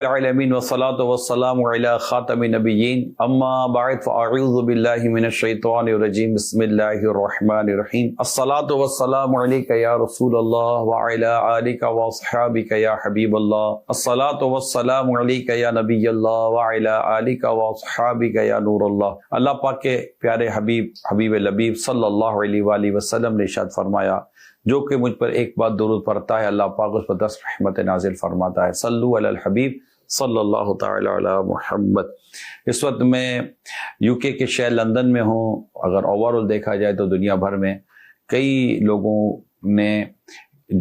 العالمین والصلاة والسلام علی خاتم النبیین اما بعد فاعوذ باللہ من الشیطان الرجیم بسم اللہ الرحمن الرحیم الصلاة والسلام علیک یا رسول اللہ وعلی آلک واصحابک یا حبیب اللہ الصلاة والسلام علیک یا نبی اللہ وعلی آلک واصحابک یا نور اللہ۔ اللہ پاک کے پیارے حبیب لبیب صلی اللہ علیہ وآلہ وسلم نے ارشاد فرمایا، جو کہ مجھ پر ایک بات درود پڑھتا ہے اللہ پاک اس پر 10 رحمت نازل فرماتا ہے۔ صلو علی الحبیب صلی اللہ تعالی علی محمد۔ اس وقت میں یو کے شہر لندن میں ہوں۔ اگر اوورآل دیکھا جائے تو دنیا بھر میں کئی لوگوں نے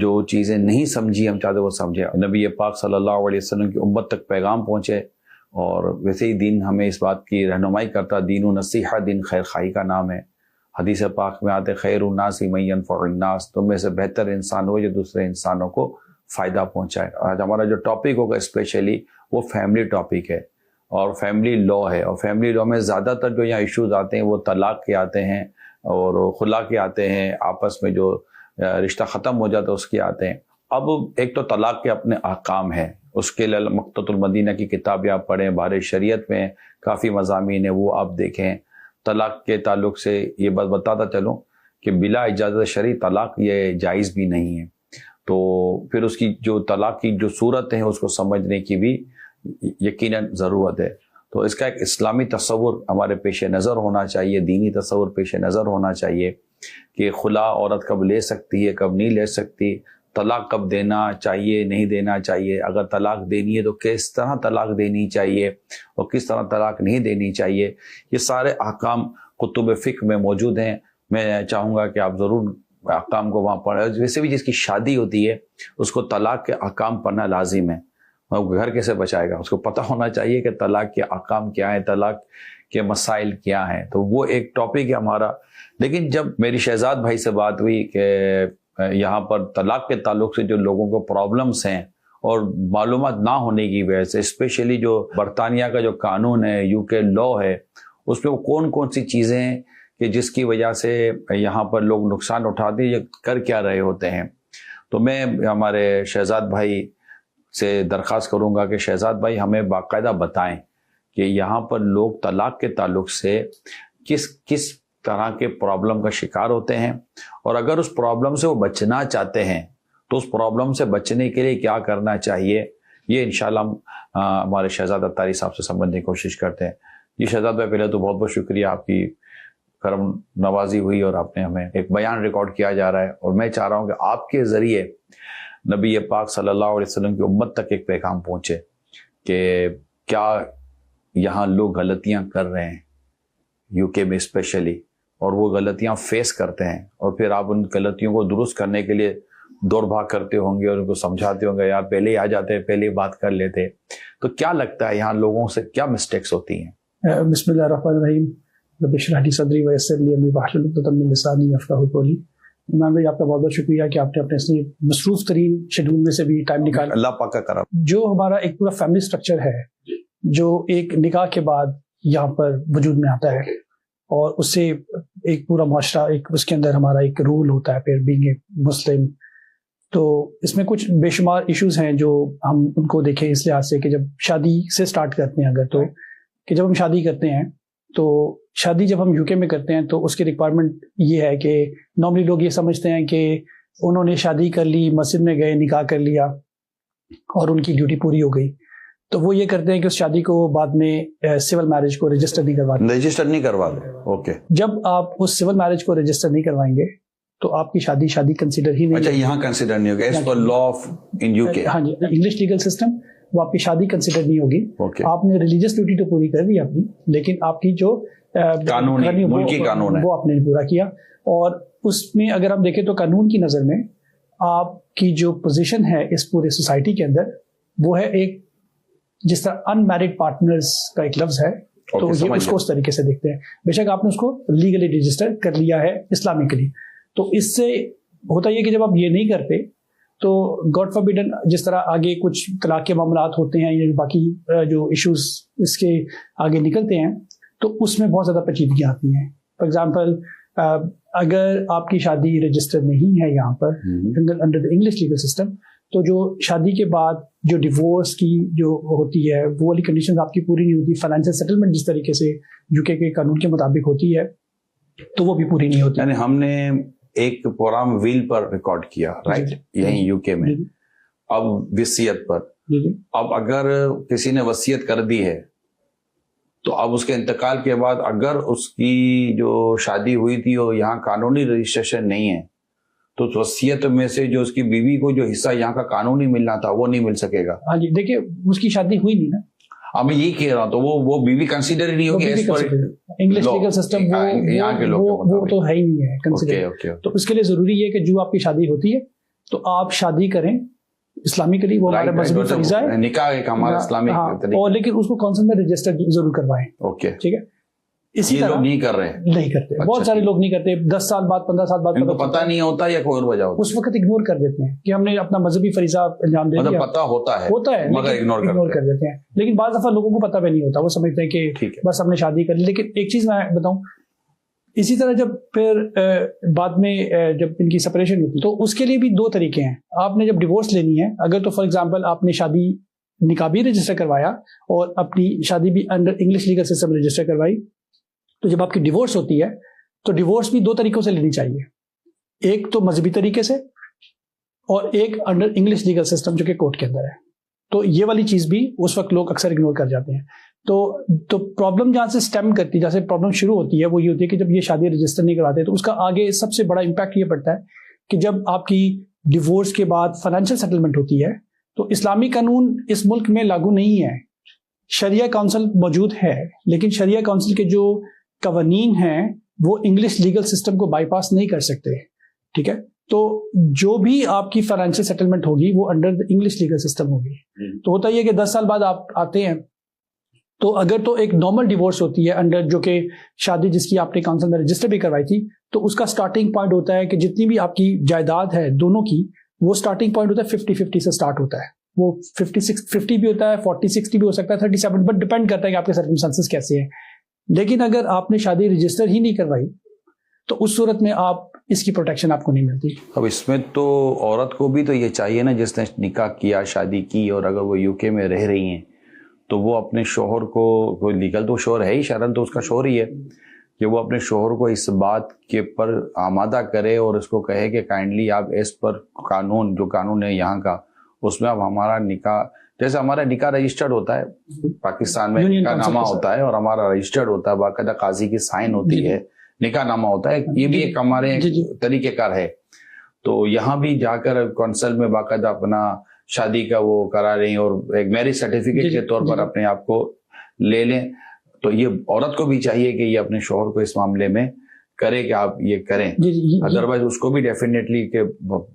جو چیزیں نہیں سمجھی ہم چاہتے وہ سمجھے، نبی پاک صلی اللہ علیہ وسلم کی امت تک پیغام پہنچے، اور ویسے ہی دین ہمیں اس بات کی رہنمائی کرتا، دین و نصیحہ، دین خیر خواہی کا نام ہے۔ حدیث پاک میں آتے خیر الناس من ینفع الناس، تم میں سے بہتر انسان ہو جو دوسرے انسانوں کو فائدہ پہنچائے۔ آج ہمارا جو ٹاپک ہوگا اسپیشلی وہ فیملی ٹاپک ہے اور فیملی لا ہے، اور فیملی لا میں زیادہ تر جو یہاں ایشوز آتے ہیں وہ طلاق کے آتے ہیں اور خلا کے آتے ہیں، آپس میں جو رشتہ ختم ہو جاتا ہے اس کے آتے ہیں۔ اب ایک تو طلاق کے اپنے احکام ہیں، اس کے لیے مقتۃ المدینہ کی کتاب آپ پڑھیں، بار شریعت میں کافی مضامین ہیں وہ آپ دیکھیں۔ طلاق کے تعلق سے یہ بات بتاتا چلوں کہ بلا اجازت شرعی طلاق یہ جائز بھی نہیں ہے، تو پھر اس کی جو طلاق کی جو صورت ہے اس کو سمجھنے کی بھی یقیناً ضرورت ہے۔ تو اس کا ایک اسلامی تصور ہمارے پیش نظر ہونا چاہیے، دینی تصور پیش نظر ہونا چاہیے کہ خلا عورت کب لے سکتی ہے، کب نہیں لے سکتی، طلاق کب دینا چاہیے، نہیں دینا چاہیے، اگر طلاق دینی ہے تو کس طرح طلاق دینی چاہیے اور کس طرح طلاق نہیں دینی چاہیے۔ یہ سارے احکام کتب فقہ میں موجود ہیں، میں چاہوں گا کہ آپ ضرور احکام کو وہاں پڑھیں۔ ویسے بھی جس کی شادی ہوتی ہے اس کو طلاق کے احکام پڑھنا لازم ہے، وہ گھر کیسے بچائے گا، اس کو پتہ ہونا چاہیے کہ طلاق کے احکام کیا ہیں، طلاق کے مسائل کیا ہیں، تو وہ ایک ٹاپک ہے ہمارا۔ لیکن جب میری شہزاد بھائی سے بات ہوئی کہ یہاں پر طلاق کے تعلق سے جو لوگوں کو پرابلمس ہیں اور معلومات نہ ہونے کی وجہ سے، اسپیشلی جو برطانیہ کا جو قانون ہے، یو کے لا ہے، اس میں وہ کون کون سی چیزیں ہیں کہ جس کی وجہ سے یہاں پر لوگ نقصان اٹھاتے ہیں یا کر کیا رہے ہوتے ہیں، تو میں ہمارے شہزاد بھائی سے درخواست کروں گا کہ شہزاد بھائی ہمیں باقاعدہ بتائیں کہ یہاں پر لوگ طلاق کے تعلق سے کس طرح کے پرابلم کا شکار ہوتے ہیں، اور اگر اس پرابلم سے وہ بچنا چاہتے ہیں تو اس پرابلم سے بچنے کے لیے کیا کرنا چاہیے، یہ انشاءاللہ ہم ہمارے شہزاد اتاری صاحب سے سمجھنے کی کوشش کرتے ہیں۔ جی شہزاد بھائی، پہلے تو بہت بہت شکریہ، آپ کی کرم نوازی ہوئی اور آپ نے ہمیں ایک بیان ریکارڈ کیا جا رہا ہے، اور میں چاہ رہا ہوں کہ آپ کے ذریعے نبی پاک صلی اللہ علیہ وسلم کی امت تک ایک پیغام پہنچے کہ کیا یہاں لوگ غلطیاں کر رہے ہیں، یو کے میں اسپیشلی، اور وہ غلطیاں فیس کرتے ہیں، اور پھر آپ ان غلطیوں کو درست کرنے کے لیے دوڑ بھاگ کرتے ہوں گے اور ان کو سمجھاتے ہوں گے، یار پہلے ہی آ جاتے، پہلے ہی بات کر لیتے۔ تو کیا لگتا ہے یہاں لوگوں سے کیا مسٹیکس ہوتی ہیں؟ بسم اللہ الرحمن الرحیم، رب اشرح لی صدری ویسر لی امری واحلل عقدۃ من لسانی یفقہوا قولی۔ عمران بھائی، آپ کا بہت بہت شکریہ کہ آپ نے اپنے اس مصروف ترین شیڈول میں سے بھی ٹائم نکالا۔ اللہ پاک کا کرم۔ جو ہمارا ایک پورا فیملی سٹرکچر ہے جو ایک نکاح کے بعد یہاں پر وجود میں آتا ہے، اور اس سے ایک پورا معاشرہ، ایک اس کے اندر ہمارا ایک رول ہوتا ہے پھر بینگ اے مسلم، تو اس میں کچھ بے شمار ایشوز ہیں جو ہم ان کو دیکھیں اس لحاظ سے کہ جب شادی سے سٹارٹ کرتے ہیں، اگر تو کہ جب ہم شادی کرتے ہیں تو شادی جب ہم یو کے میں کرتے ہیں تو اس کی ریکوائرمنٹ یہ ہے کہ نارملی لوگ یہ سمجھتے ہیں کہ انہوں نے شادی کر لی، مسجد میں گئے، نکاح کر لیا اور ان کی ڈیوٹی پوری ہو گئی، تو وہ یہ کرتے ہیں کہ اس شادی کو بعد میں سول میرج کو رجسٹر نہیں کرواتے۔ اوکے، جب آپ اس سول میرج کو رجسٹر نہیں کروائیں گے تو آپ کی شادی کنسیڈر ہی نہیں۔ اچھا، یہاں کنسیڈر نہیں ہوگا as per law of in you کے؟ ہاں جی، انگلش لیگل سسٹم، وہ آپ کی شادی کنسیڈر نہیں ہوگی۔ آپ نے ریلیجیس ڈیوٹی تو پوری کر دی اپنی، لیکن آپ کی جو قانونی ملکی قانون ہے وہ آپ نے پورا کیا۔ اور اس میں اگر ہم دیکھیں تو قانون کی نظر میں آپ کی جو پوزیشن ہے اس پورے سوسائٹی کے اندر وہ ہے ایک، جس طرح ان میرڈ پارٹنرز کا ایک لفظ ہے تو یہ اس کو اس طریقے سے دیکھتے ہیں۔ بے شک آپ نے اس کو لیگلی رجسٹر کر لیا ہے اسلامکلی، تو اس سے ہوتا یہ کہ جب آپ یہ نہیں کرتے تو گاڈ فاربیڈن جس طرح آگے کچھ طلاق کے معاملات ہوتے ہیں یا باقی جو ایشوز اس کے آگے نکلتے ہیں تو اس میں بہت زیادہ پیچیدگیاں آتی ہیں۔ فار ایگزامپل، اگر آپ کی شادی رجسٹر نہیں ہے یہاں پر under the English legal system, تو جو شادی کے بعد جو ڈیورس کی جو ہوتی ہے وہ والی کنڈیشن آپ کی پوری نہیں ہوتی. فائنینشیل سیٹلمنٹ جس طریقے سے UK کے قانون کے مطابق ہوتی ہے تو وہ بھی پوری نہیں ہوتی. یعنی ہم نے ایک پروگرام ویل پر ریکارڈ کیا رائٹ یہیں UK میں, اب وصیت پر. اب اگر کسی نے وصیت کر دی ہے تو اب اس کے انتقال کے بعد اگر اس کی جو شادی ہوئی تھی اور یہاں قانونی رجسٹریشن نہیں ہے تو وصیت میں سے جو اس کی بیوی کو جو حصہ یہاں کا قانونی ملنا تھا وہ نہیں مل سکے گا. ہاں جی, دیکھیے اس کی شادی ہوئی نہیں نا, اب میں یہی کہہ رہا ہوں, تو وہ بیوی کنسیڈر ہی نہیں ہوگی انگلش لیگل سسٹم, وہ تو ہے ہی نہیں ہے کنسیڈر. تو اس کے لیے ضروری ہے کہ جو آپ کی شادی ہوتی ہے تو آپ شادی کریں اسلامکلی, وہ ہمارا مذہبی فریضہ ہے, نکاح ایک ہمارا اسلامی طریقہ, اور لیکن اس کو کونسل میں رجسٹر ضرور کروائیں. اوکے ٹھیک ہے. اسی طرح لوگ نہیں کر رہے, نہیں کرتے, بہت سارے لوگ نہیں کرتے. 10 سال بعد 15 سال بعد پتہ نہیں ہوتا یا کوئی اور وجہ ہوتا ہے, اس وقت اگنور کر دیتے ہیں کہ ہم نے اپنا مذہبی فریضہ انجام دے دیا. پتہ ہوتا ہے مگر اگنور کر دیتے ہیں. لیکن بعض دفعہ لوگوں کو پتہ بھی نہیں ہوتا, وہ سمجھتے ہیں کہ بس ہم نے شادی کر لی. لیکن ایک چیز میں بتاؤں, اسی طرح جب پھر بعد میں جب ان کی سپریشن ہوتی تو اس کے لیے بھی 2 طریقے ہیں. آپ نے جب ڈیورس لینی ہے, اگر تو فار ایگزامپل آپ نے شادی نکاح بھی رجسٹر کروایا اور اپنی شادی بھی under English legal system register کروائی, تو جب آپ کی ڈیورس ہوتی ہے تو ڈیورس بھی 2 طریقوں سے لینی چاہیے. ایک تو مذہبی طریقے سے اور ایک انڈر انگلش لیگل سسٹم جو کہ کورٹ کے اندر ہے. تو یہ والی چیز بھی اس وقت لوگ اکثر اگنور کر جاتے ہیں. تو پرابلم جہاں سے سٹیم کرتی ہے, جہاں سے پرابلم شروع ہوتی ہے وہ یہ ہوتی ہے کہ جب یہ شادی رجسٹر نہیں کراتے تو اس کا آگے سب سے بڑا امپیکٹ یہ پڑتا ہے کہ جب آپ کی ڈیورس کے بعد فائنینشیل سیٹلمنٹ ہوتی ہے تو اسلامی قانون اس ملک میں لاگو نہیں ہے. شریعہ کونسل موجود ہے لیکن شریعہ کونسل کے جو قوانین ہیں وہ انگلش لیگل سسٹم کو بائی پاس نہیں کر سکتے. ٹھیک ہے. تو جو بھی آپ کی فائنینشیل سیٹلمنٹ ہوگی وہ انڈر انگلش لیگل سسٹم ہوگی. تو ہوتا یہ کہ 10 سال بعد آپ آتے ہیں تو اگر تو ایک نارمل ڈیورس ہوتی ہے انڈر جو کہ شادی جس کی آپ نے کونسل میں رجسٹر بھی کروائی تھی, تو اس کا سٹارٹنگ پوائنٹ ہوتا ہے کہ جتنی بھی آپ کی جائیداد ہے دونوں کی, وہ سٹارٹنگ پوائنٹ ہوتا ہے 50-50 سے سٹارٹ ہوتا ہے. وہ 50 بھی ہوتا ہے, 40-60 بھی ہو سکتا ہے, 37, بٹ ڈپینڈ کرتا ہے کہ آپ کے سرکمسٹانسز کیسے ہیں. لیکن اگر آپ نے شادی رجسٹر ہی نہیں کروائی تو اس صورت میں آپ اس کی پروٹیکشن آپ کو نہیں ملتی. اب اس میں تو عورت کو بھی تو یہ چاہیے نا, جس نے نکاح کیا, شادی کی, اور اگر وہ UK میں رہ رہی ہیں تو وہ اپنے شوہر کو, کوئی لیگل تو شوہر ہے ہی, شرعاً تو اس کا شوہر ہی ہے, کہ وہ اپنے شوہر کو اس بات کے پر آمادہ کرے اور اس کو کہے کہ کائنڈلی آپ اس پر قانون, جو قانون ہے یہاں کا, اس میں اب ہمارا نکاح, جیسے ہمارا نکاح رجسٹرڈ ہوتا ہے پاکستان میں, نکاح نامہ ہوتا ہے اور ہمارا رجسٹرڈ ہوتا ہے, باقاعدہ قاضی کی سائن ہوتی ہے, نکاح نامہ ہوتا ہے, یہ بھی ایک ہمارے طریقہ کار ہے. تو یہاں بھی جا کر کونسل میں باقاعدہ اپنا شادی کا وہ کرا رہی ہیں اور ایک میرج سرٹیفکیٹ کے طور پر اپنے آپ کو لے لیں. تو یہ عورت کو بھی چاہیے کہ یہ اپنے شوہر کو اس معاملے میں کرے کہ آپ یہ کریں, ادروائز اس کو بھی ڈیفینیٹلی کہ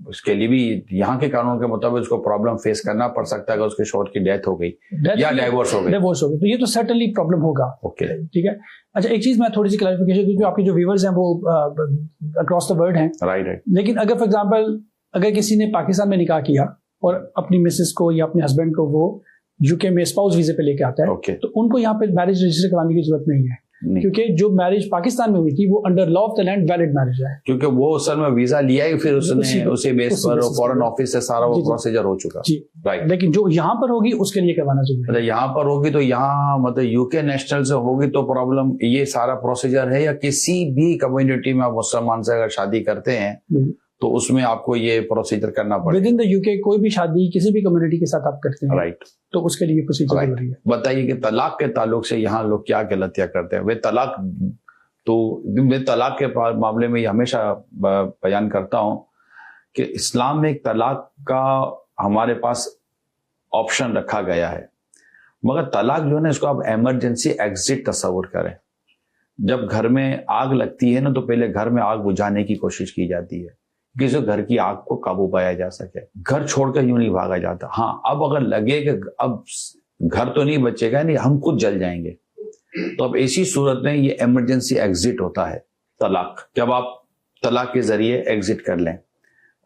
اس کے لیے بھی یہاں کے قانون کے مطابق اس کو پرابلم فیس کرنا پڑ سکتا ہے اگر اس کے شوہر کی ڈیتھ ہو گئی یا ڈائیورس ہو گئی. تو یہ تو سرٹنلی پرابلم ہوگا. اوکے ٹھیک ہے. اچھا ایک چیز میں تھوڑی سی کلیریفیکیشن, کیونکہ آپ کے جو ویورز ہیں وہ اکراس دا ورلڈ ہیں, رائٹ. لیکن اگر فار ایگزامپل اگر کسی نے پاکستان میں نکاح کیا اور اپنی مسز کو یا اپنے ہسبینڈ کو وہ UK میں اسپاؤس ویزے پہ لے کے آتا ہے, تو ان کو یہاں پہ میرج رجسٹر کرانے کی ضرورت نہیں ہے, کیونکہ جو میرج پاکستان میں ہوئی تھی وہ under law of the land valid marriage ہے, کیونکہ وہ اصل میں ویزا لیا ہی, پھر اس نے اسی بیس پر فورن آفس سے سارا وہ پروسیجر ہو چکا. جی رائٹ. لیکن جو یہاں پر ہوگی اس کے لیے کروانا ضروری ہے. یہاں پر ہوگی تو یہاں مطلب UK نیشنل سے ہوگی تو پرابلم یہ سارا پروسیجر ہے, یا کسی بھی کمیونٹی میں آپ مسلمان سے اگر شادی کرتے ہیں تو اس میں آپ کو یہ پروسیجر کرنا پڑے ود ان دا UK, کوئی بھی شادی کسی بھی کمیونٹی کے ساتھ آپ کرتے ہیں, رائٹ, تو اس کے لیے پروسیجر ضروری ہے. بتائیے کہ طلاق کے تعلق سے یہاں لوگ کیا غلطیاں کرتے ہیں. وہ طلاق, تو میں طلاق کے معاملے میں یہ ہمیشہ بیان کرتا ہوں کہ اسلام میں ایک طلاق کا ہمارے پاس آپشن رکھا گیا ہے, مگر طلاق جو ہے نا اس کو آپ ایمرجنسی ایگزٹ تصور کریں. جب گھر میں آگ لگتی ہے نا تو پہلے گھر میں آگ بجھانے کی کوشش کی جاتی ہے, کسی گھر کی آگ کو قابو پایا جا سکے, گھر چھوڑ کر یوں نہیں بھاگا جاتا. ہاں اب اگر لگے کہ اب گھر تو نہیں بچے گا, نہیں ہم خود جل جائیں گے, تو اب ایسی صورت میں یہ ایمرجنسی ایگزٹ ہوتا ہے طلاق. جب آپ طلاق کے ذریعے ایگزٹ کر لیں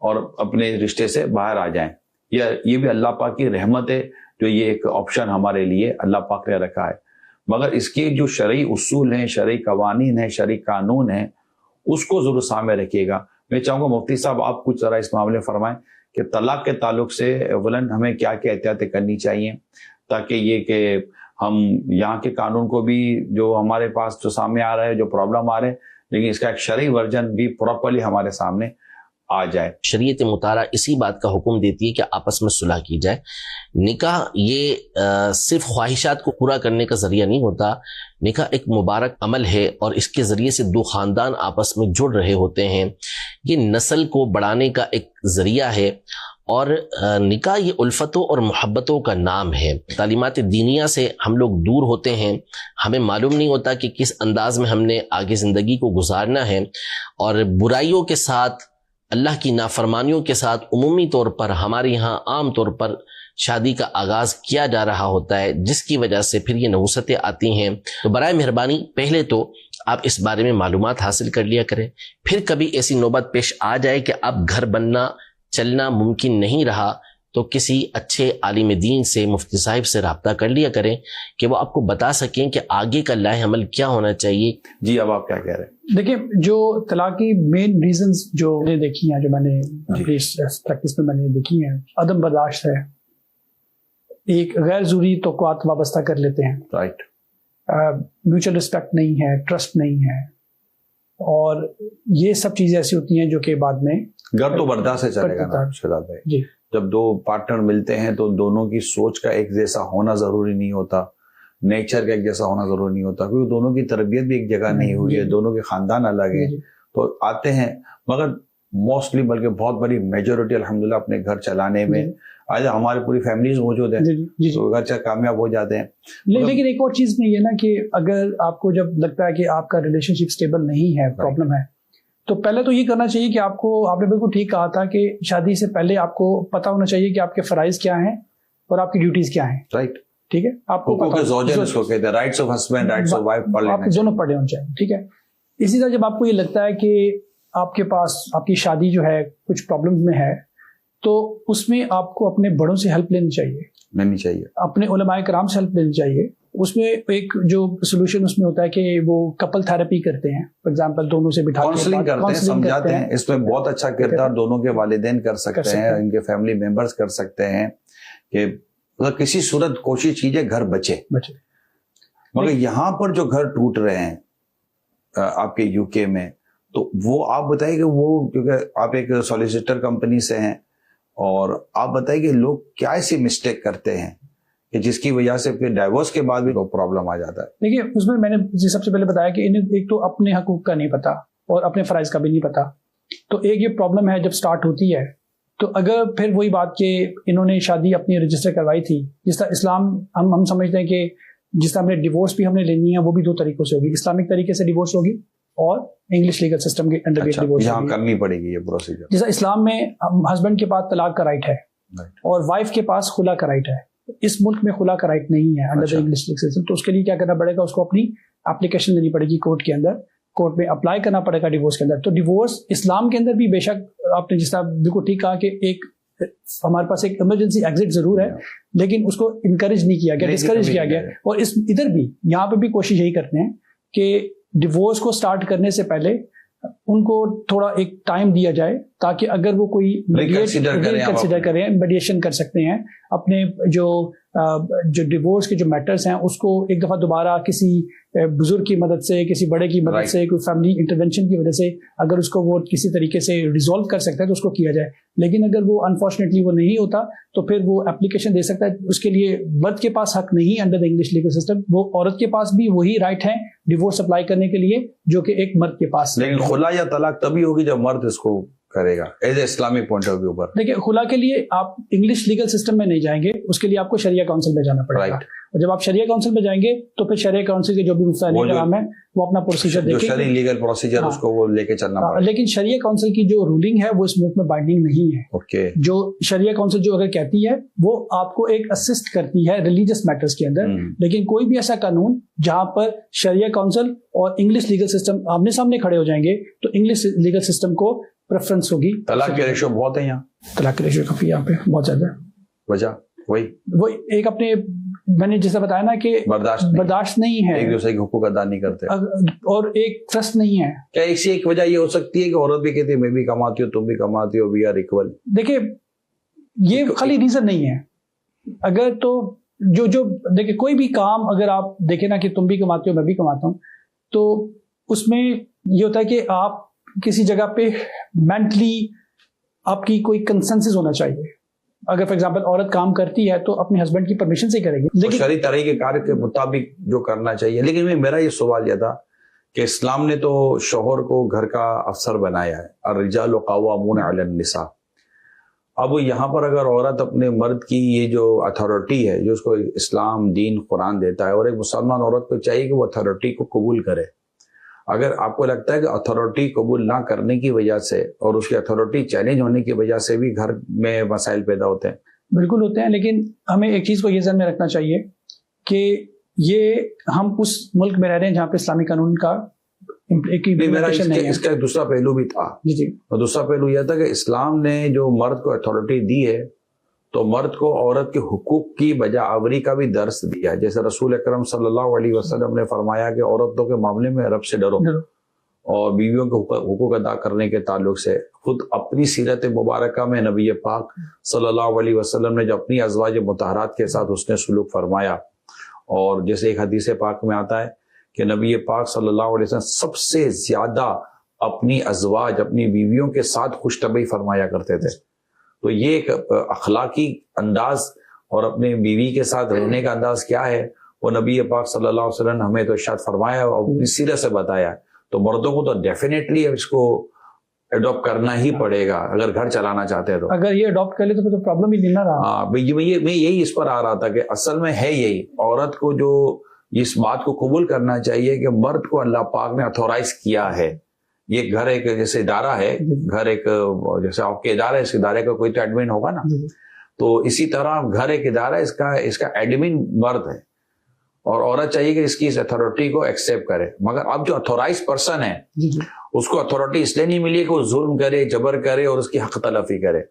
اور اپنے رشتے سے باہر آ جائیں, یہ بھی اللہ پاک کی رحمت ہے جو یہ ایک آپشن ہمارے لیے اللہ پاک نے رکھا ہے. مگر اس کے جو شرعی اصول ہیں, شرعی قوانین ہیں, شرعی قانون ہیں, اس کو ضرور سامنے رکھیے گا. میں چاہوں گا مفتی صاحب آپ کچھ ذرا اس معاملے فرمائیں کہ طلاق کے تعلق سے اولن ہمیں کیا کیا احتیاطیں کرنی چاہیے تاکہ یہ کہ ہم یہاں کے قانون کو بھی جو ہمارے پاس جو سامنے آ رہا ہے جو پرابلم آ رہے ہیں لیکن اس کا ایک شرعی ورژن بھی پراپرلی ہمارے سامنے آ جائے. شریعت مطالعہ اسی بات کا حکم دیتی ہے کہ آپس میں صلح کی جائے. نکاح یہ صرف خواہشات کو پورا کرنے کا ذریعہ نہیں ہوتا. نکاح ایک مبارک عمل ہے اور اس کے ذریعے سے دو خاندان آپس میں جڑ رہے ہوتے ہیں. یہ نسل کو بڑھانے کا ایک ذریعہ ہے اور نکاح یہ الفتوں اور محبتوں کا نام ہے. تعلیمات دینیہ سے ہم لوگ دور ہوتے ہیں, ہمیں معلوم نہیں ہوتا کہ کس انداز میں ہم نے آگے زندگی کو گزارنا ہے, اور برائیوں کے ساتھ اللہ کی نافرمانیوں کے ساتھ عمومی طور پر ہمارے یہاں عام طور پر شادی کا آغاز کیا جا رہا ہوتا ہے, جس کی وجہ سے پھر یہ نحوستیں آتی ہیں. تو برائے مہربانی پہلے تو آپ اس بارے میں معلومات حاصل کر لیا کریں. پھر کبھی ایسی نوبت پیش آ جائے کہ اب گھر بننا چلنا ممکن نہیں رہا تو کسی اچھے عالم دین سے, مفتی صاحب سے رابطہ کر لیا کریں کہ وہ آپ کو بتا سکیں کہ آگے کا لائحہ عمل کیا ہونا چاہیے. جی اب آپ کیا کہہ رہے ہیں؟ دیکھیں, جو طلاق کی مین ریزنز جو میں نے دیکھی ہیں, جو میں نے پریکٹس میں نے دیکھی ہیں, عدم برداشت ہے, ایک غیر ضروری توقعات وابستہ کر لیتے ہیں, رائٹ, میوچل رسپیکٹ نہیں ہے, ٹرسٹ نہیں ہے, اور یہ سب چیزیں ایسی ہوتی ہیں جو کہ بعد میں گھر تو برداشت سے چلے گا نا شہزاد بھائی. جی, جب دو پارٹنر ملتے ہیں تو دونوں کی سوچ کا ایک جیسا ہونا ضروری نہیں ہوتا, نیچر کا ایک جیسا ہونا ضروری نہیں ہوتا, کیونکہ دونوں کی تربیت بھی ایک جگہ نہیں ہوئی ہے, دونوں کے خاندان الگ ہیں, تو آتے ہیں. مگر موسٹلی بلکہ بہت بڑی میجورٹی الحمدللہ اپنے گھر چلانے میں آج ہماری پوری فیملیز موجود ہیں, تو گھر چل کامیاب ہو جاتے ہیں. لیکن ایک اور چیز میں یہ نا کہ اگر آپ کو جب لگتا ہے کہ آپ کا ریلیشن شپ اسٹیبل نہیں ہے, پرابلم ہے, تو پہلے تو یہ کرنا چاہیے کہ آپ نے بالکل ٹھیک کہا تھا کہ شادی سے پہلے آپ کو پتا ہونا چاہیے کہ آپ کے فرائض کیا ہیں اور آپ کی ڈیوٹیز کیا ہیں. رائٹ, ٹھیک ہے, آپ کو rights of husband, rights of wife آپ دونوں پڑھے ہونے چاہیے. ٹھیک ہے, اسی طرح جب آپ کو یہ لگتا ہے کہ آپ کے پاس آپ کی شادی جو ہے کچھ پرابلم میں ہے, تو اس میں آپ کو اپنے بڑوں سے ہیلپ لینی چاہیے, اپنے علماء کرام سے ہیلپ لینی چاہیے. اس میں ایک جو سولوشن اس میں ہوتا ہے کہ وہ کپل تھراپی کرتے ہیں, فار ایگزامپل دونوں سے بٹھا کے کاؤنسلنگ کرتے ہیں, سمجھاتے ہیں. اس میں بہت اچھا کردار دونوں کے والدین کر سکتے ہیں, ان کے فیملی ممبرز کر سکتے ہیں کہ کسی صورت کوشش کیجئے گھر بچے. مگر یہاں پر جو گھر ٹوٹ رہے ہیں آپ کے یو کے میں, تو وہ آپ بتائیے کہ وہ, کیونکہ آپ ایک سولیسیٹر کمپنی سے ہیں, اور آپ بتائیے کہ لوگ کیا ایسی مسٹیک کرتے ہیں کہ جس کی وجہ سے پھر ڈائیورس کے بعد بھی پرابلم آ جاتا ہے. دیکھیے, اس میں نے سب سے پہلے بتایا کہ انہیں ایک تو اپنے حقوق کا نہیں پتا اور اپنے فرائض کا بھی نہیں پتا. تو ایک یہ پرابلم ہے جب سٹارٹ ہوتی ہے, تو اگر پھر وہی بات کہ انہوں نے شادی اپنی رجسٹر کروائی تھی, جس طرح اسلام ہم سمجھتے ہیں کہ جس طرح ہم نے ڈیورس بھی ہم نے لینی ہے وہ بھی دو طریقوں سے ہوگی, اسلامک طریقے سے ڈیورس ہوگی اور انگلش لیگل سسٹم کے انڈر بھی ڈیورس یہاں کرنی پڑے گی یہ پروسیجر. جیسا اسلام میں ہسبینڈ کے پاس طلاق کا رائٹ ہے اور وائف کے پاس خلا کا رائٹ ہے. اس ملک میں خلا کا رائٹ نہیں ہے انڈر انگلش لیگل سسٹم. تو اس کے لیے کیا کرنا پڑے گا, اس کو اپنی اپلیکیشن دینی پڑے گی کورٹ کے اندر, کورٹ میں اپلائی کرنا پڑے گا ڈیورس کے اندر. تو ڈیورس اسلام کے اندر بھی بے شک آپ نے جس طرح بالکل ٹھیک کہا کہ ایک ہمارے پاس ایک ایمرجنسی ایگزٹ ضرور ہے, لیکن اس کو انکریج نہیں کیا گیا, ڈسکریج کیا گیا. اور اس ادھر بھی یہاں پہ بھی کوشش یہی کرتے ہیں کہ ڈیورس کو سٹارٹ کرنے سے پہلے ان کو تھوڑا ایک ٹائم دیا جائے تاکہ اگر وہ کوئی کنسیڈر کریں, میڈیشن کر سکتے ہیں اپنے جو ڈیورس کے جو میٹرز ہیں اس کو ایک دفعہ دوبارہ کسی بزرگ کی مدد سے, کسی بڑے کی مدد سے, کوئی فیملی انٹرونشن کی وجہ سے اگر اس کو وہ کسی طریقے سے ریزالو کر سکتا ہے تو اس کو کیا جائے. لیکن اگر وہ انفارچونیٹلی وہ نہیں ہوتا تو پھر وہ اپلیکیشن دے سکتا ہے. اس کے لیے مرد کے پاس حق نہیں under the English legal system, وہ عورت کے پاس بھی وہی رائٹ ہے ڈیورس اپلائی کرنے کے لیے جو کہ ایک مرد کے پاس. لیکن خلا یا طلاق تبھی ہوگی جب مرد اس کو کرے گا as a Islamic point of view پر. دیکھیں, خلا کے لیے آپ انگلش لیگل سسٹم میں نہیں جائیں گے, اس کے لیے آپ کو شریعہ کونسل میں جانا پڑے گا. اور جب آپ شریعہ کونسل میں جائیں گے تو پھر شریعہ کونسل کے جو بھی مفتیان کرام ہے وہ اپنا پروسیجر دیکھیں, جو شرعی لیگل پروسیجر اس کو وہ لے کے چلنا پڑے گا. لیکن شریعہ کونسل کی جو رولنگ ہے وہ اس ملک میں بائنڈنگ نہیں ہے. جو شریعہ کونسل جو اگر کہتی ہے وہ آپ کو ایک اسسٹ کرتی ہے ریلیجس میٹرز کے اندر, لیکن کوئی بھی ایسا قانون جہاں پر شریعہ کونسل اور انگلش لیگل سسٹم آمنے سامنے کھڑے ہو جائیں گے تو انگلش لیگل سسٹم کو پریفرنس ہوگی. طلاق کے ریشو بہت ہے یہاں, طلاق کے ریشو کافی یہاں پہ بہت زیادہ ہے. وجہ وہی ایک اپنے میں نے جیسا بتایا نا کہ برداشت نہیں ہے, ایک دوسرے کے حقوق ادا نہیں کرتے, اور ایک ٹرسٹ نہیں ہے. کیا ایک وجہ یہ ہو سکتی ہے کہ عورت بھی کہتی ہے میں بھی کماتی ہوں تم بھی کماتی ہو, وی آر ایکول. دیکھیں, یہ خالی ریزن نہیں ہے. اگر تو جو دیکھیں کوئی بھی کام اگر آپ دیکھیں نا کہ تم بھی کماتے ہو میں بھی کماتا ہوں, تو اس میں یہ ہوتا ہے کہ آپ کسی جگہ پہ مینٹلی آپ کی کوئی کنسنسس ہونا چاہیے. اگر فار ایگزامپل عورت کام کرتی ہے تو اپنے ہسبینڈ کی پرمیشن سے کرے گی, لیکن شرعی طریقہ کار کے مطابق جو کرنا چاہیے. لیکن میرا یہ سوال یہ تھا کہ اسلام نے تو شوہر کو گھر کا افسر بنایا ہے, الرجال قوامون علی النساء. اب یہاں پر اگر عورت اپنے مرد کی یہ جو اتھارٹی ہے جو اس کو اسلام دین قرآن دیتا ہے, اور ایک مسلمان عورت کو چاہیے کہ وہ اتھارٹی کو قبول کرے. اگر آپ کو لگتا ہے کہ اتھارٹی قبول نہ کرنے کی وجہ سے اور اس کی اتھارٹی چیلنج ہونے کی وجہ سے بھی گھر میں مسائل پیدا ہوتے ہیں, بالکل ہوتے ہیں, لیکن ہمیں ایک چیز کو یہ ذہن میں رکھنا چاہیے کہ یہ ہم اس ملک میں رہ رہے ہیں جہاں پہ اسلامی قانون کا اس کا ایک دوسرا پہلو بھی تھا. اور دوسرا پہلو یہ تھا کہ اسلام نے جو مرد کو اتھارٹی دی ہے تو مرد کو عورت کے حقوق کی بجا آوری کا بھی درس دیا ہے. جیسے رسول اکرم صلی اللہ علیہ وسلم نے فرمایا کہ عورتوں کے معاملے میں رب سے ڈرو اور بیویوں کے حقوق ادا کرنے کے تعلق سے. خود اپنی سیرت مبارکہ میں نبی پاک صلی اللہ علیہ وسلم نے جو اپنی ازواج مطہرات کے ساتھ اس نے سلوک فرمایا, اور جیسے ایک حدیث پاک میں آتا ہے کہ نبی پاک صلی اللہ علیہ وسلم سب سے زیادہ اپنی ازواج اپنی بیویوں کے ساتھ خوش طبعی فرمایا کرتے تھے. تو یہ ایک اخلاقی انداز اور اپنے بیوی کے ساتھ رہنے کا انداز کیا ہے وہ نبی پاک صلی اللہ علیہ وسلم نے ہمیں تو ارشاد فرمایا اور اپنی سیرت سے بتایا. تو مردوں کو تو ڈیفینیٹلی اس کو اڈاپٹ کرنا ہی پڑے گا اگر گھر چلانا چاہتے ہیں. تو اگر یہ اڈاپٹ کر لے تو پھر تو پرابلم ہی نہیں نہ رہا. ہاں میں یہی اس پر آ رہا تھا کہ اصل میں ہے یہی, عورت کو جو اس بات کو قبول کرنا چاہیے کہ مرد کو اللہ پاک نے اتھورائز کیا ہے. یہ گھر ایک جیسے ادارہ ہے, گھر ایک جیسے آپ کے ادارہ ہے, اس ادارے کا کوئی تو ایڈمن ہوگا نا, تو اسی طرح گھر ایک ادارہ ہے, اس کا ایڈمن مرد ہے اور عورت چاہیے کہ اس کی اس اتھارٹی کو ایکسیپٹ کرے. مگر اب جو اتھورائز پرسن ہے اس کو اتھارٹی اس لیے نہیں ملی کہ وہ ظلم کرے, جبر کرے اور اس کی حق تلفی کرے.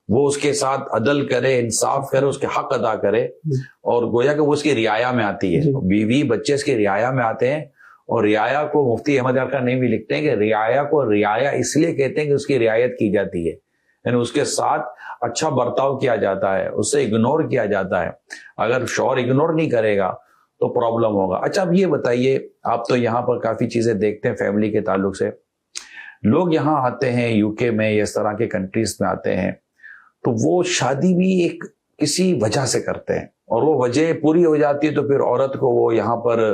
وہ اس کے ساتھ عدل کرے, انصاف کرے, اس کے حق ادا کرے, اور گویا کہ وہ اس کی رعایا میں آتی ہے. بیوی بچے اس کی رعایا میں آتے ہیں. اور رعایا کو مفتی احمد یار خان نہیں بھی لکھتے ہیں کہ رعایا کو رعایا اس لیے کہتے ہیں کہ اس کی رعایت کی جاتی ہے, یعنی اس کے ساتھ اچھا برتاؤ کیا جاتا ہے, اس سے اگنور کیا جاتا ہے. اگر شوہر اگنور نہیں کرے گا تو پرابلم ہوگا. اچھا اب یہ بتائیے, آپ تو یہاں پر کافی چیزیں دیکھتے ہیں فیملی کے تعلق سے, لوگ یہاں آتے ہیں یو کے میں یا اس طرح کے کنٹریز میں آتے ہیں تو وہ شادی بھی ایک کسی وجہ سے کرتے ہیں, اور وہ وجہ پوری ہو جاتی ہے تو پھر عورت کو وہ یہاں پر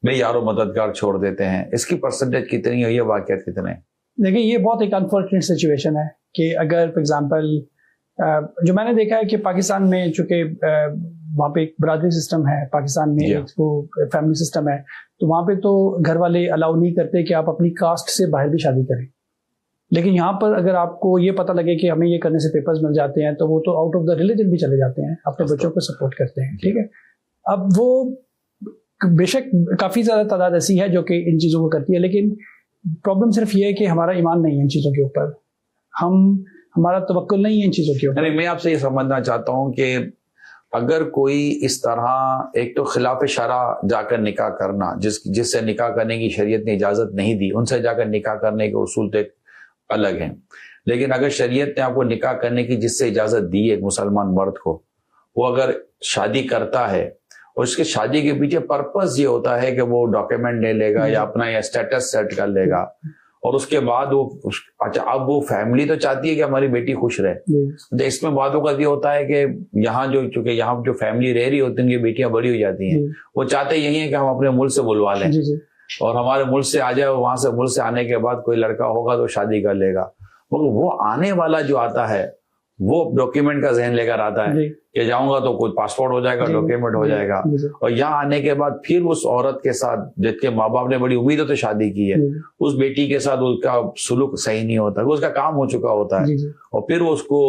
بے یار و مددگار چھوڑ دیتے ہیں. اس کی پرسنٹیج کتنی ہے, یہ واقعات کتنے ہیں؟ دیکھیں یہ بہت ایک انفارچونیٹ سچویشن ہے کہ اگر فار ایگزامپل جو میں نے دیکھا ہے کہ پاکستان میں چونکہ وہاں پہ ایک برادری سسٹم ہے, پاکستان میں ایک وہ فیملی سسٹم ہے, تو وہاں پہ تو گھر والے الاؤ نہیں کرتے کہ آپ اپنی کاسٹ سے باہر بھی شادی کریں. لیکن یہاں پر اگر آپ کو یہ پتہ لگے کہ ہمیں یہ کرنے سے پیپرز مل جاتے ہیں تو وہ تو آؤٹ آف دا ریلیجن بھی چلے جاتے ہیں, اپنے بچوں کو سپورٹ کرتے ہیں. ٹھیک ہے, اب وہ بے شک کافی زیادہ تعداد ایسی ہے جو کہ ان چیزوں کو کرتی ہے, لیکن پرابلم صرف یہ ہے کہ ہمارا ایمان نہیں ہے ان چیزوں کے اوپر, ہمارا توکل نہیں ہے ان چیزوں کے اوپر. میں آپ سے یہ سمجھنا چاہتا ہوں کہ اگر کوئی اس طرح ایک تو خلاف شرع جا کر نکاح کرنا, جس سے نکاح کرنے کی شریعت نے اجازت نہیں دی, ان سے جا کر نکاح کرنے کے اصول تو الگ ہیں, لیکن اگر شریعت نے آپ کو نکاح کرنے کی جس سے اجازت دی ہے ایک مسلمان مرد کو, وہ اگر شادی کرتا ہے اور اس کے شادی کے پیچھے پرپس یہ ہوتا ہے کہ وہ ڈاکیومنٹ لے لے گا یا اپنا یہ اسٹیٹس سیٹ کر لے گا, اور اس کے بعد وہ اچھا اب وہ فیملی تو چاہتی ہے کہ ہماری بیٹی خوش رہے, تو اس میں بعض اوقات یہ ہوتا ہے کہ یہاں چونکہ یہاں جو فیملی رہ رہی ہوتی ہیں ان کی بیٹیاں بڑی ہو جاتی ہیں, وہ چاہتے یہی ہیں کہ ہم اپنے ملک سے بلوا لیں اور ہمارے ملک سے آ جائے, وہاں سے ملک سے آنے کے بعد کوئی لڑکا ہوگا تو شادی کر لے گا. مگر وہ آنے والا جو آتا ہے وہ ڈاکیومنٹ کا ذہن لے کر آتا ہے کہ جاؤں گا تو کوئی پاسپورٹ ہو جائے گا, ڈاکیومنٹ ہو جائے گا, اور یہاں آنے کے بعد پھر اس عورت کے ساتھ جس کے ماں باپ نے بڑی امیدوں سے شادی کی ہے, اس بیٹی کے ساتھ اس کا سلوک صحیح نہیں ہوتا, اس کا کام ہو چکا ہوتا ہے, اور پھر وہ اس کو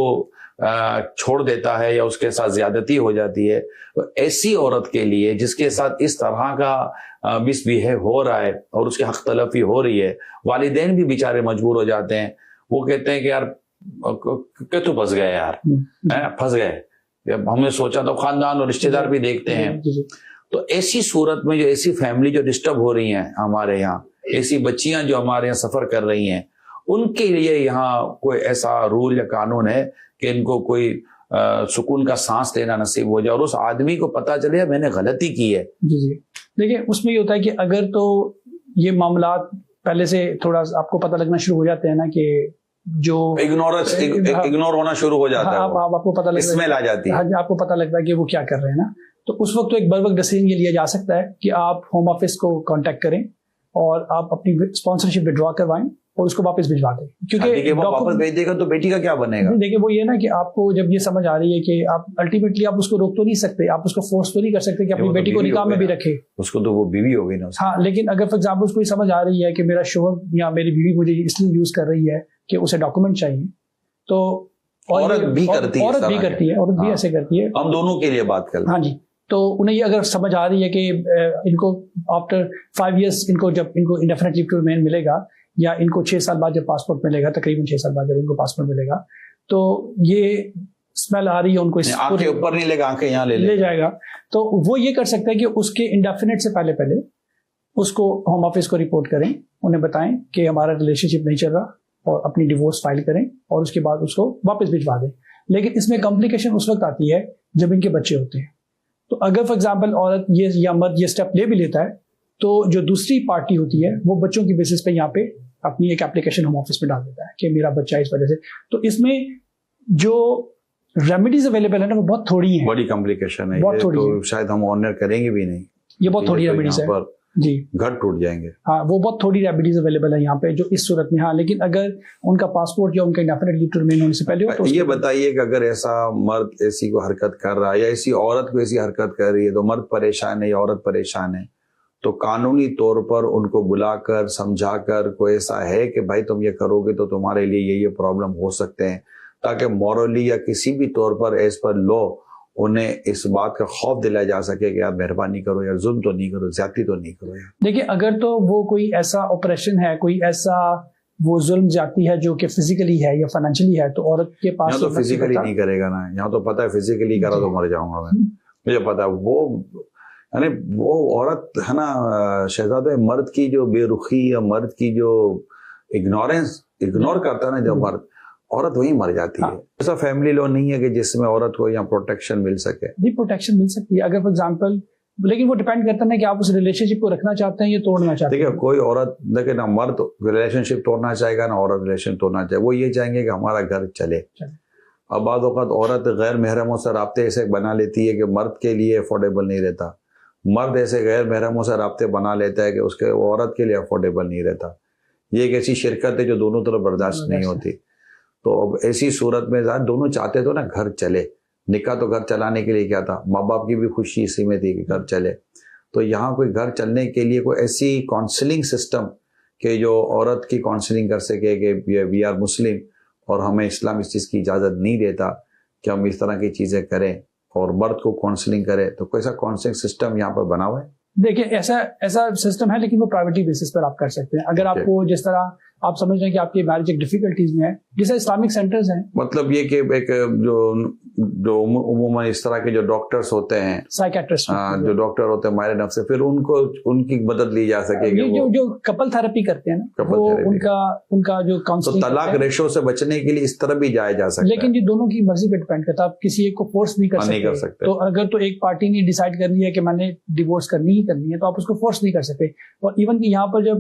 چھوڑ دیتا ہے یا اس کے ساتھ زیادتی ہو جاتی ہے. تو ایسی عورت کے لیے جس کے ساتھ اس طرح کا مس بہیو ہو رہا ہے اور اس کی حق تلفی ہو رہی ہے, والدین بھی بیچارے مجبور ہو جاتے ہیں, وہ کہتے ہیں کہ یار کہ تو پھنس گئے, یار پھنس گئے, ہم نے سوچا تو خاندان اور رشتے دار بھی دیکھتے ہیں. تو ایسی صورت میں جو ایسی فیملی جو ڈسٹرب ہو رہی ہیں ہمارے یہاں, ایسی بچیاں جو ہمارے یہاں سفر کر رہی ہیں, ان کے لیے یہاں کوئی ایسا رول یا قانون ہے کہ ان کو کوئی سکون کا سانس لینا نصیب ہو جائے اور اس آدمی کو پتا چلے میں نے غلطی کی ہے. جی دیکھیں اس میں یہ ہوتا ہے کہ اگر تو یہ معاملات پہلے سے تھوڑا آپ کو پتہ لگنا شروع ہو جاتے ہیں نا کہ جو اگنور ہونا شروع ہو جاتا ہے, آپ کو پتہ لگتا اسمیل آ جاتی ہے, آپ کو پتہ لگتا ہے کہ وہ کیا کر رہے ہیں نا, تو اس وقت تو ایک بر وقت ڈیسیژن یہ لیا جا سکتا ہے کہ آپ ہوم آفس کو کانٹیکٹ کریں اور آپ اپنی اسپانسرشپ وڈرا کروائیں اور اس کو واپس بھجوا دیں, کیونکہ واپس بھیج دے گا تو بیٹی کا کیا بنے گا. دیکھیں وہ یہ نا کہ آپ کو جب یہ سمجھ آ رہی ہے کہ آپ الٹیمیٹلی آپ اس کو روک تو نہیں سکتے, آپ اس کو فورس تو نہیں کر سکتے کہ اپنی بیٹی کو نکاح میں بھی رکھے, اس کو تو وہ بیوی ہوگی نا. ہاں لیکن اگر فار ایگزامپل اس کو یہ سمجھ آ رہی ہے کہ میرا شوہر یا میری بیوی مجھے اس لیے یوز کر رہی ہے کہ اسے ڈاکومنٹ چاہیے, تو عورت بھی کرتی ہے, عورت بھی ایسے کرتی ہے. ہم دونوں کے لیے بات کریں. ہاں جی, تو انہیں یہ اگر سمجھ آ رہی ہے کہ ان کو آفٹر 5 years ان کو جب ان کو انڈیفینٹ لیو ٹو ریمین ملے گا یا ان کو 6 سال بعد جب پاسپورٹ ملے گا, تقریباً 6 سال بعد جب ان کو پاسپورٹ ملے گا, تو یہ اسمیل آ رہی ہے ان کو, آنکھیں اوپر نہیں لے گا, آنکھیں یہاں لے جائے گا, تو وہ یہ کر سکتا ہے کہ اس کے انڈیفینٹ سے پہلے اس کو ہوم آفس کو رپورٹ کریں, انہیں بتائیں کہ ہمارا ریلیشن شپ نہیں چل رہا اور اپنی ڈیورس فائل کریں اور اس کے بعد اس کو واپس بھجوا دیں. لیکن اس میں کمپلیکیشن اس وقت آتی ہے جب ان کے بچے ہوتے ہیں. تو اگر فار ایگزامپل عورت یہ یا مرد یہ اسٹیپ لے بھی لیتا ہے تو جو دوسری پارٹی ہوتی ہے وہ بچوں کی بیسس پہ یہاں پہ اپنی ایک اپلیکیشن ہوم آفس میں ڈال دیتا ہے کہ میرا بچہ اس وجہ سے. تو اس میں جو ریمیڈیز اویلیبل ہے نا وہ بہت تھوڑی ہیں, بڑی کمپلیکیشن ہے, تو شاید ہم آنر کریں گے بھی نہیں, یہ بہت تھوڑی ریمیڈیز ہے جی, گھر ٹوٹ جائیں گے. ہاں وہ بہت تھوڑی ریمیڈیز اویلیبل ہے یہاں پہ جو اس صورت میں. ہاں لیکن اگر ان کا پاسپورٹ یا ان کا انڈیفینٹ لیو ٹو ریمین ہونے سے پہلے ہو تو یہ بتائیے کہ اگر ایسا مرد ایسی کو حرکت کر رہا ہے یا ایسی عورت کو ایسی حرکت کر رہی ہے تو مرد پریشان ہے یا عورت پریشان ہے, تو قانونی طور پر ان کو بلا کر سمجھا کر کوئی ایسا ہے کہ بھائی تم یہ کرو گے تو تمہارے لیے یہ پرابلم ہو سکتے ہیں, تاکہ مورلی یا کسی بھی طور پر ایز پر لو انہیں اس بات کا خوف دلایا جا سکے کہ یار مہربانی کرو, یار ظلم تو نہیں کرو, زیادتی تو نہیں کرو. یار دیکھیں اگر تو وہ کوئی ایسا آپریشن ہے, کوئی ایسا وہ ظلم زیادتی ہے جو کہ فزیکلی ہے یا فائنینشلی ہے, تو عورت کے پاس یہاں تو فزیکلی نہیں کرے گا نا, یہاں تو پتا ہے فزیکلی کرا تو مر جاؤں گا میں, مجھے پتا ہے. وہ یعنی وہ عورت ہے نا شہزادہ, مرد کی جو بے رخی یا مرد کی جو اگنور کرتا ہے نا جب مرد, عورت وہیں مر جاتی ہے. ایسا فیملی لو نہیں ہے کہ جس میں عورت کو یہاں پروٹیکشن مل سکے. جی پروٹیکشن مل سکتی ہے اگر فار ایگزامپل, لیکن وہ ڈیپینڈ کرتا ہے کہ آپ اس ریلیشن شپ کو رکھنا چاہتے ہیں یا توڑنا چاہتے ہیں. دیکھیں کوئی عورت دیکھیں نہ مرد ریلیشن شپ توڑنا چاہے گا نہ عورت ریلیشن توڑنا چاہے, وہ یہ چاہیں گے کہ ہمارا گھر چلے. اب بعض اوقات عورت غیر محرموں سے رابطے ایسے بنا لیتی ہے کہ مرد کے لیے افورڈیبل نہیں رہتا, مرد ایسے غیر محرموں سے رابطے بنا لیتا ہے کہ اس کے عورت کے لیے افورڈیبل نہیں رہتا. یہ ایک ایسی شرکت ہے جو دونوں طرف برداشت نہیں ہوتی. تو اب ایسی صورت میں دونوں چاہتے تو نا گھر چلے, نکاح تو گھر چلانے کے لیے کیا تھا, ماں باپ کی بھی خوشی اسی میں تھی کہ گھر چلے. تو یہاں کوئی گھر چلنے کے لیے کوئی ایسی کاؤنسلنگ سسٹم کہ جو عورت کی کاؤنسلنگ کر سکے کہ وی آر مسلم اور ہمیں اسلام اس چیز کی اجازت نہیں دیتا کہ ہم اس طرح کی چیزیں کریں, اور مرد کو کاؤنسلنگ کرے, تو کوئی ایسا کاؤنسلنگ سسٹم یہاں پر بنا ہوا ہے؟ دیکھیں ایسا سسٹم ہے لیکن وہ پرائیویٹی بیسس پر آپ کر سکتے ہیں. اگر آپ کو جس طرح آپ سمجھ رہے ہیں کہ آپ کی میرج ایک ڈیفیکلٹیز میں ہے, جیسے اسلامک سینٹرز ہیں, مطلب یہ کہ ایک جو عموماً اس طرح کے جو ڈاکٹرز ہوتے ہیں, سائیکیٹرسٹ جو ڈاکٹر ہوتے ہیں ماہر نفس سے, پھر ان کی مدد لی جا سکے. جو کپل تھراپی کرتے ہیں نا, وہ ان کا جو کاؤنسلنگ, طلاق ریشو سے بچنے کے لیے اس طرح بھی جایا جا سکتا ہے. لیکن یہ دونوں کی مرضی پہ ڈیپینڈ کرتا ہے, آپ کسی ایک کو فورس نہیں کر سکتے. تو اگر تو ایک پارٹی نے ڈیسائیڈ کر لیا ہے کہ میں نے ڈیورس کرنی ہے تو آپ اس کو فورس نہیں کر سکتے. اور ایون کہ یہاں پر جب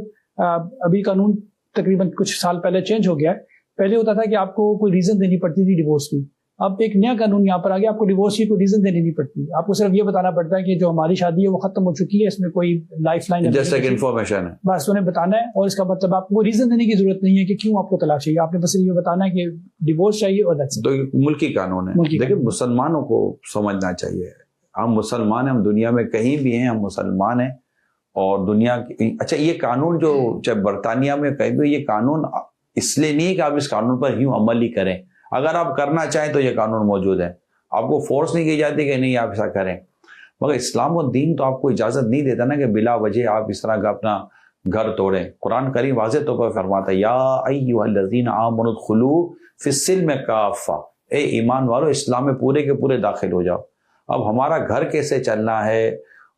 ابھی قانون تقریباً کچھ سال پہلے چینج ہو گیا ہے, پہلے ہوتا تھا کہ آپ کو کوئی ریزن دینی پڑتی تھی ڈیورس کی, اب ایک نیا قانون یہاں پر آ گیا, آپ کو ڈیورس کی کوئی ریزن دینی نہیں پڑتی, آپ کو صرف یہ بتانا پڑتا ہے کہ جو ہماری شادی ہے وہ ختم ہو چکی ہے, اس میں کوئی لائف لائن جیسا کہ انفارمیشن ہے, بس انہیں بتانا ہے. اور اس کا مطلب آپ کو ریزن دینے کی ضرورت نہیں ہے کہ کیوں آپ کو طلاق چاہیے, آپ نے بس یہ بتانا ہے کہ ڈیورس چاہیے اور تو ملکی قانون ہے. لیکن مسلمانوں کو سمجھنا چاہیے, ہم مسلمان ہیں, ہم دنیا میں کہیں بھی ہیں ہم مسلمان ہیں, اور دنیا کی اچھا یہ قانون جو چاہے برطانیہ میں کہیں بھی, یہ قانون اس لیے نہیں ہے کہ آپ اس قانون پر یوں عمل ہی کریں, اگر آپ کرنا چاہیں تو یہ قانون موجود ہے, آپ کو فورس نہیں کی جاتی کہ نہیں آپ ایسا کریں. مگر اسلام و دین تو آپ کو اجازت نہیں دیتا نا کہ بلا وجہ آپ اس طرح کا اپنا گھر توڑیں. قرآن کریم واضح طور پر فرماتا ہے, یا ایھا الذین آمنوا ادخلوا فی السلم کافہ, اے ایمان والو اسلام میں پورے کے پورے داخل ہو جاؤ. اب ہمارا گھر کیسے چلنا ہے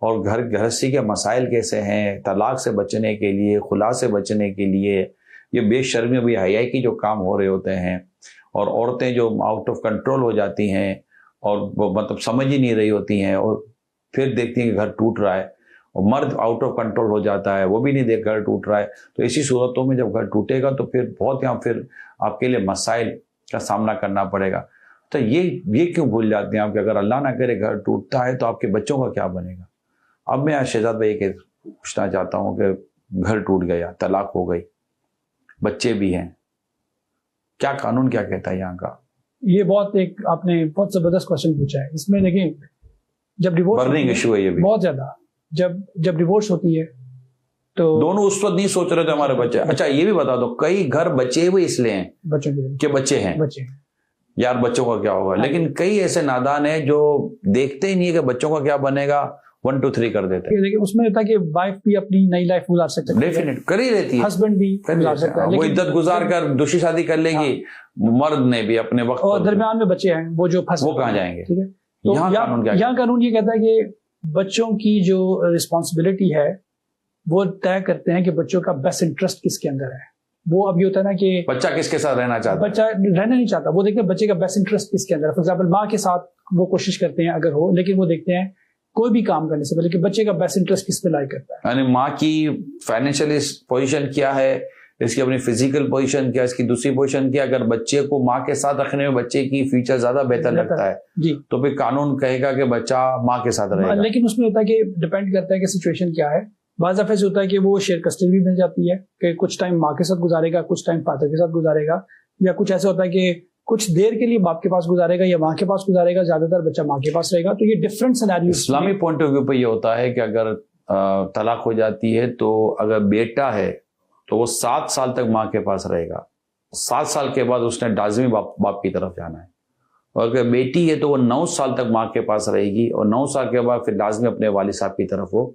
اور گھر گھرستی کے مسائل کیسے ہیں, طلاق سے بچنے کے لیے, خلا سے بچنے کے لیے, یہ بے شرمی و بے حیائی کی جو کام ہو رہے ہوتے ہیں, اور عورتیں جو آؤٹ آف کنٹرول ہو جاتی ہیں اور وہ مطلب سمجھ ہی نہیں رہی ہوتی ہیں، اور پھر دیکھتی ہیں کہ گھر ٹوٹ رہا ہے، اور مرد آؤٹ آف کنٹرول ہو جاتا ہے، وہ بھی نہیں دیکھ گھر ٹوٹ رہا ہے. تو ایسی صورتوں میں جب گھر ٹوٹے گا تو پھر بہت یہاں پھر آپ کے لیے مسائل کا سامنا کرنا پڑے گا. تو یہ کیوں بھول جاتے ہیں آپ کہ اگر اللہ نہ کرے گھر ٹوٹتا ہے تو آپ کے بچوں کا کیا بنے گا؟ اب میں شہزاد بھائی کہ پوچھنا چاہتا ہوں کہ گھر ٹوٹ گیا، طلاق ہو گئی، بچے بھی ہیں، کیا قانون کیا کہتا ہے یہاں کا؟ یہ بہت آپ نے بہت زبردست کوشچن پوچھا ہے. اس میں دیکھیں، جب ڈیورس برننگ ایشو ہے یہ بھی بہت زیادہ. جب ڈیورس ہوتی ہے تو دونوں اس وقت نہیں سوچ رہے تھے ہمارے بچے. اچھا یہ بھی بتا دو، کئی گھر بچے ہوئے اس لیے ہیں بچوں کے کہ بچے ہیں، یار بچوں کا کیا ہوگا، لیکن کئی ایسے نادان ہیں جو دیکھتے ہی نہیں ہے کہ بچوں کا کیا بنے گا، 1 2 3 کر دیتے ہیں. لیکن اس میں ہوتا ہے کہ وائف بھی اپنی نئی لائف گزار سکتے ہیں، ڈیفینیٹ کر ہی رہتی ہے، ہسبینڈ بھی گزار سکتا ہے، وہ عدت گزار کر دوسری شادی کر لے گی، مرد نے بھی اپنے وقت، اور درمیان میں بچے ہیں وہ جو پھنس، وہ کہاں جائیں گے؟ ٹھیک ہے. تو یہاں قانون یہ کہتا ہے کہ بچوں کی جو رسپانسبلٹی ہے وہ طے کرتے ہیں کہ بچوں کا بیسٹ انٹرسٹ کس کے اندر ہے. وہ اب یہ ہوتا ہے نا کہ بچہ کس کے ساتھ رہنا چاہتا ہے، بچہ رہنا نہیں چاہتا، وہ دیکھتے ہیں بچے کا بیسٹ انٹرسٹ کس کے اندر ہے. فار ایگزامپل ماں کے ساتھ وہ کوشش کرتے ہیں اگر ہو، لیکن وہ دیکھتے ہیں کوئی بھی کام کرنے سے پہلے کہ بچے کا بیسٹ انٹرسٹ کس پہ لائی کرتا ہے. یعنی ماں کی فائنینشیل پوزیشن کیا ہے، اس کی اپنی فزیکل پوزیشن کیا، اس کی دوسری پوزیشن کیا. اگر بچے کو ماں کے ساتھ رکھنے میں بچے کی فیوچر زیادہ بہتر لگتا ہے جی تو پھر قانون کہے گا کہ بچہ ماں کے ساتھ رہے گا. لیکن اس میں ہوتا ہے کہ ڈپینڈ کرتا ہے کہ سچویشن کیا ہے. بعض دفعہ سے ہوتا ہے کہ وہ شیئر کسٹڈی بھی مل جاتی ہے کہ کچھ ٹائم ماں کے ساتھ گزارے گا، کچھ ٹائم فادر کے ساتھ گزارے گا، یا کچھ ایسا ہوتا ہے کہ کچھ دیر کے لیے باپ کے پاس گزارے گا یا ماں کے پاس گزارے گا، زیادہ تر بچہ ماں کے پاس رہے گا. تو یہ ڈفرینٹ سینیریو. اسلامی پوائنٹ آف ویو پہ یہ ہوتا ہے کہ اگر طلاق ہو جاتی ہے تو اگر بیٹا ہے تو وہ 7 سال تک ماں کے پاس رہے گا. 7 سال کے بعد اس نے لازمی باپ کی طرف جانا ہے. اور اگر بیٹی ہے تو وہ 9 سال تک ماں کے پاس رہے گی، اور 9 سال کے بعد پھر لازمی اپنے والد صاحب کی طرف وہ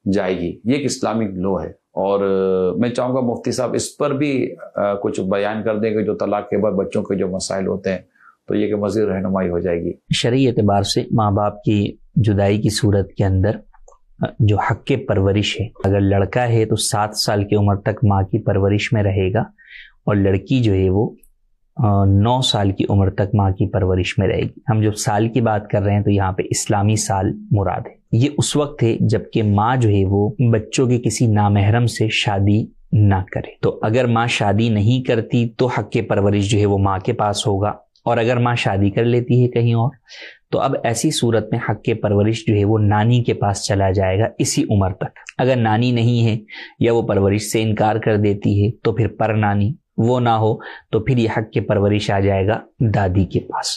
جائے گی. یہ ایک اسلامک لا ہے. اور میں چاہوں گا مفتی صاحب اس پر بھی کچھ بیان کر دیں کہ جو طلاق کے بعد بچوں کے جو مسائل ہوتے ہیں تو یہ کہ مزید رہنمائی ہو جائے گی. شرعی اعتبار سے ماں باپ کی جدائی کی صورت کے اندر جو حق پرورش ہے، اگر لڑکا ہے تو 7 سال کی عمر تک ماں کی پرورش میں رہے گا، اور لڑکی جو ہے وہ 9 سال کی عمر تک ماں کی پرورش میں رہے گی. ہم جو سال کی بات کر رہے ہیں تو یہاں پہ اسلامی سال مراد ہے. یہ اس وقت ہے جب کہ ماں جو ہے وہ بچوں کے کسی نامحرم سے شادی نہ کرے. تو اگر ماں شادی نہیں کرتی تو حق پرورش جو ہے وہ ماں کے پاس ہوگا، اور اگر ماں شادی کر لیتی ہے کہیں اور تو اب ایسی صورت میں حق پرورش جو ہے وہ نانی کے پاس چلا جائے گا اسی عمر تک. اگر نانی نہیں ہے یا وہ پرورش سے انکار کر دیتی ہے تو پھر پر نانی، وہ نہ ہو تو پھر یہ حق پرورش آ جائے گا دادی کے پاس.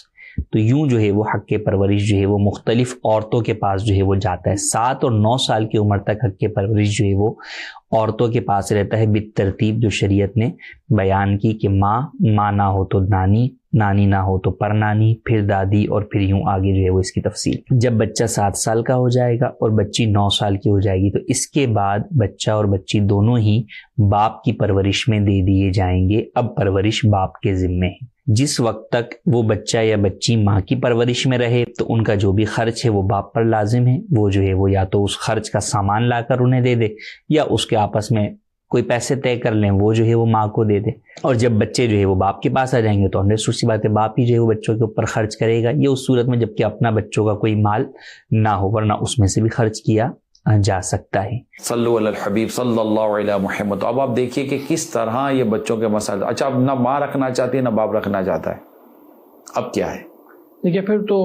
تو یوں جو ہے وہ حق پرورش جو ہے وہ مختلف عورتوں کے پاس جو ہے وہ جاتا ہے. 7 اور 9 سال کی عمر تک حق پرورش جو ہے وہ عورتوں کے پاس رہتا ہے بالترتیب جو شریعت نے بیان کی کہ ماں نہ ہو تو نانی، نانی نہ ہو تو پر نانی، پھر دادی، اور پھر یوں آگے جو ہے وہ اس کی تفصیل. جب بچہ 7 سال کا ہو جائے گا اور بچی 9 سال کی ہو جائے گی تو اس کے بعد بچہ اور بچی دونوں ہی باپ کی پرورش میں دے دیے جائیں گے. اب پرورش باپ کے ذمے ہے. جس وقت تک وہ بچہ یا بچی ماں کی پرورش میں رہے تو ان کا جو بھی خرچ ہے وہ باپ پر لازم ہے. وہ جو ہے وہ یا تو اس خرچ کا سامان لا کر انہیں دے دے، یا اس کے آپس میں کوئی پیسے طے کر لیں، وہ جو ہے وہ ماں کو دے دے. اور جب بچے جو ہے وہ باپ کے پاس آ جائیں گے تو انڈرسٹوڈ سی بات ہے باپ ہی جو ہے وہ بچوں کے اوپر خرچ کرے گا. یہ اس صورت میں جب کہ اپنا بچوں کا کوئی مال نہ ہو، ورنہ اس میں سے بھی خرچ کیا جا سکتا ہے. صلو علی الحبیب صلی اللہ علیہ محمد. اب آپ دیکھیے کہ کس طرح یہ بچوں کے مسائل. اچھا اب نہ ماں رکھنا چاہتی ہے نہ باپ رکھنا چاہتا ہے، اب کیا ہے؟ دیکھیے پھر تو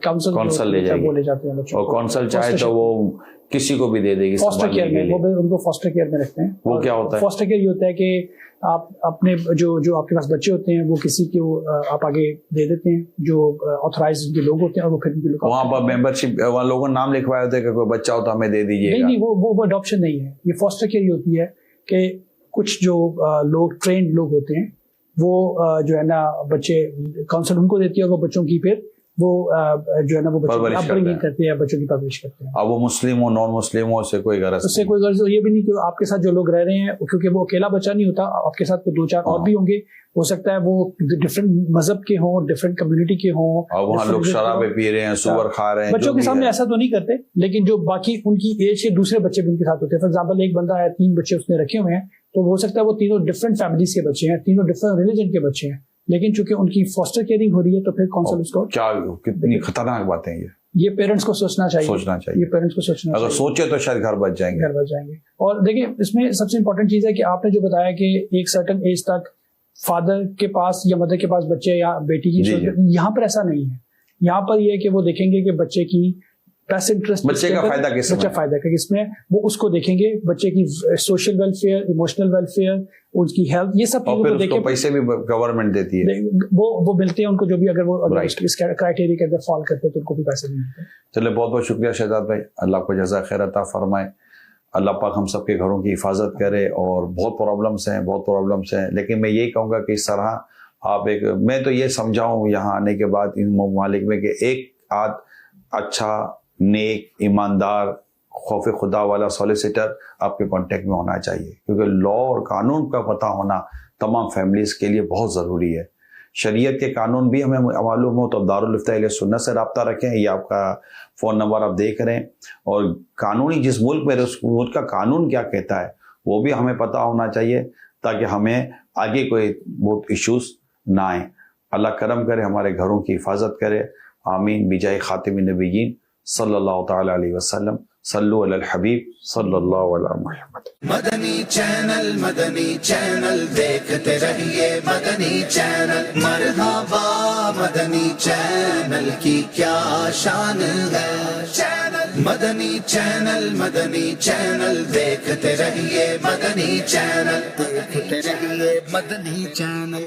کونسل لے جائے گی، اور کونسل چاہے تو وہ کسی کو بھی دے دے گی. فاسٹر کیئر میں ان کو فاسٹر کیئر میں رکھتے ہیں. وہ کیا ہوتا ہے؟ فاسٹر کیئر یہ ہوتا ہے کہ آپ اپنے جو آپ کے پاس بچے ہوتے ہیں وہ کسی کو آپ آگے دے دیتے ہیں جو آتھورائز کے لوگ ہوتے ہیں، اور وہ پھر وہاں پر ممبرشپ وہاں لوگوں نے نام لکھوائے ہوتے ہیں کہ کوئی بچہ ہو تو ہمیں دے دیجیے. نہیں وہ اڈاپشن نہیں ہے. یہ فاسٹر کیئر یہ ہوتی ہے کہ کچھ جو لوگ ٹرینڈ لوگ ہوتے ہیں وہ جو ہے نا بچے کاؤنسل ان کو دیتی ہے، اور وہ بچوں کی پھر وہ جو ہے نا وہ بچوں کرتے ہیں، بچوں کی پرورش کرتے ہیں. اب وہ مسلم ہو نان مسلم ہو اس سے کوئی غرض، اس سے کوئی غرض یہ بھی نہیں کہ آپ کے ساتھ جو لوگ رہ رہے ہیں، کیونکہ وہ اکیلا بچہ نہیں ہوتا، آپ کے ساتھ 2-4 اور بھی ہوں گے. ہو سکتا ہے وہ ڈفرینٹ مذہب کے ہوں، ڈفرینٹ کمیونٹی کے ہوں، اور وہاں لوگ شرابیں پی رہے ہیں، سور کھا رہے ہیں. بچوں کے سامنے ایسا تو نہیں کرتے، لیکن جو باقی ان کی ایج کے دوسرے بچے بھی ان کے ساتھ ہوتے ہیں. فار ایگزامپل ایک بندہ ہے 3 بچے اس نے رکھے ہوئے ہیں، تو ہو سکتا ہے وہ تینوں ڈفرینٹ فیملیز کے بچے ہیں، تینوں ڈفرینٹ ریلیجن کے بچے ہیں، لیکن چونکہ ان کی فاسٹر کیئرنگ ہو رہی ہے تو پھر کونسل اس کو کیا کتنی خطرناک باتیں یہ پیرنٹس کو سوچنا چاہیے یہ پیرنٹس کو سوچنا اگر سوچے تو شاید گھر بچ جائیں گے. اور دیکھیں اس میں سب سے امپورٹنٹ چیز ہے کہ آپ نے جو بتایا کہ ایک سرٹن ایج تک فادر کے پاس یا مدر کے پاس بچے یا بیٹی کی یہاں پر ایسا نہیں ہے. یہاں پر یہ ہے کہ وہ دیکھیں گے کہ بچے کی بیسٹ انٹرسٹ بچے کا فائدہ کس میں وہ اس کو دیکھیں گے, بچے کی سوشل ویلفیئر, ایموشنل ویلفیئر, ان کی ہیلتھ, یہ سب چیزوں کو دیکھیں. پیسے بھی گورنمنٹ دیتی ہے, وہ ملتے ہیں ان کو, جو بھی اگر وہ اس کرائٹیریا کے اندر فال کرتے ہیں تو ان کو بھی پیسے نہیں ملتے. چلے بہت بہت شکریہ شہزاد بھائی, اللہ کو جزا خیر عطا فرمائے, اللہ پاک ہم سب کے گھروں کی حفاظت کرے. اور بہت پرابلمس ہیں لیکن میں یہی کہوں گا کہ اس طرح آپ میں تو یہ سمجھاؤں یہاں آنے کے بعد ان ممالک میں کہ ایک اچھا نیک ایماندار خوف خدا والا سولیسیٹر آپ کے کانٹیکٹ میں ہونا چاہیے, کیونکہ لا اور قانون کا پتہ ہونا تمام فیملیز کے لیے بہت ضروری ہے. شریعت کے قانون بھی ہمیں معلوم ہو تو دارالفتہ اہل سنت سے رابطہ رکھیں. یہ آپ کا فون نمبر آپ دیکھ رہے ہیں, اور قانونی جس ملک میں اس ملک کا قانون کیا کہتا ہے وہ بھی ہمیں پتہ ہونا چاہیے تاکہ ہمیں آگے کوئی بہت ایشوز نہ آئیں. اللہ کرم کرے, ہمارے گھروں کی حفاظت کرے, آمین. بجائے خاتم النبیین صلی اللہ تعالی علیہ وسلم. صلو علی الحبیب صلی اللہ علیہ محمد. مدنی چینل دیکھتے رہیے مدنی چینل. مرحبا مدنی چینل کی کیا شان ہے. مدنی چینل دیکھتے رہیے مدنی چینل. دیکھتے رہیے مدنی چینل.